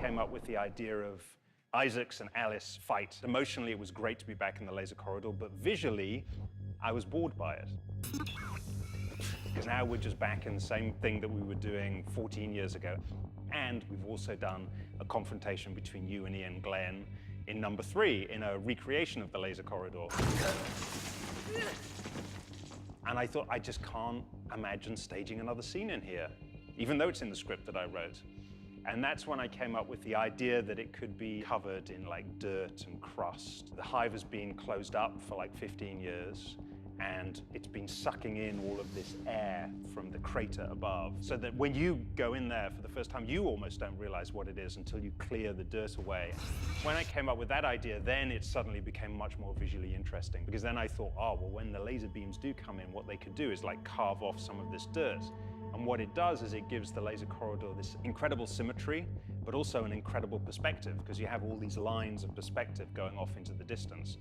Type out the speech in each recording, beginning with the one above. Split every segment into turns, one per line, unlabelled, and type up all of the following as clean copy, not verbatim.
came up with the idea of Isaac's and Alice fight. Emotionally, it was great to be back in the laser corridor, but visually, I was bored by it. Because now we're just back in the same thing that we were doing 14 years ago. And we've also done a confrontation between you and Ian Glenn in number 3, in a recreation of the laser corridor. And I thought, I just can't imagine staging another scene in here, even though it's in the script that I wrote. And that's when I came up with the idea that it could be covered in like dirt and crust. The hive has been closed up for like 15 years, and it's been sucking in all of this air from the crater above, so that when you go in there for the first time, you almost don't realize what it is until you clear the dirt away. When I came up with that idea, then it suddenly became much more visually interesting, because then I thought, oh, well, when the laser beams do come in, what they could do is like carve off some of this dirt. And what it does is it gives the laser corridor this incredible symmetry, but also an incredible perspective, because you have all these lines of perspective going off into the distance,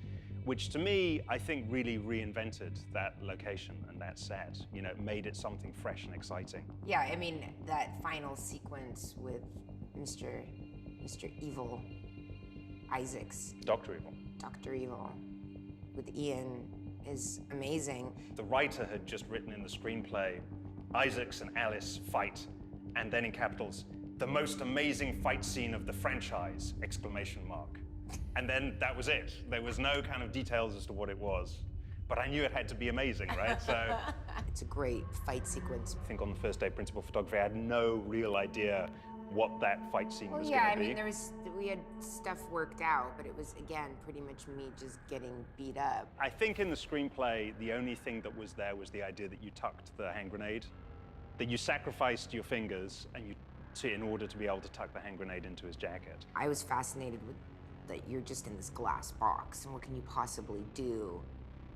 which to me, I think really reinvented that location and that set. You know, made it something fresh and exciting.
Yeah, I mean, that final sequence with Mr. Evil Isaacs.
Dr. Evil.
Dr. Evil with Ian is amazing.
The writer had just written in the screenplay, Isaacs and Alice fight, and then in capitals, the most amazing fight scene of the franchise, exclamation mark. And then that was it. There was no kind of details as to what it was. But I knew it had to be amazing, right? So
it's a great fight sequence.
I think on the first day of principal photography, I had no real idea what that fight scene was
yeah,
going to be.
I mean, we had stuff worked out, but it was, again, pretty much me just getting beat up.
I think in the screenplay, the only thing that was there was the idea that you tucked the hand grenade, that you sacrificed your fingers in order to be able to tuck the hand grenade into his jacket.
I was fascinated with that you're just in this glass box, and what can you possibly do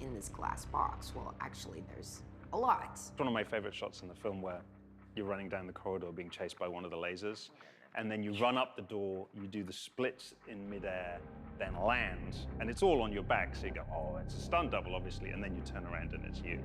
in this glass box? Well, actually, there's a lot.
It's one of my favorite shots in the film where you're running down the corridor being chased by one of the lasers, and then you run up the door, you do the splits in midair, then land, and it's all on your back, so you go, oh, it's a stunt double, obviously, and then you turn around and it's you.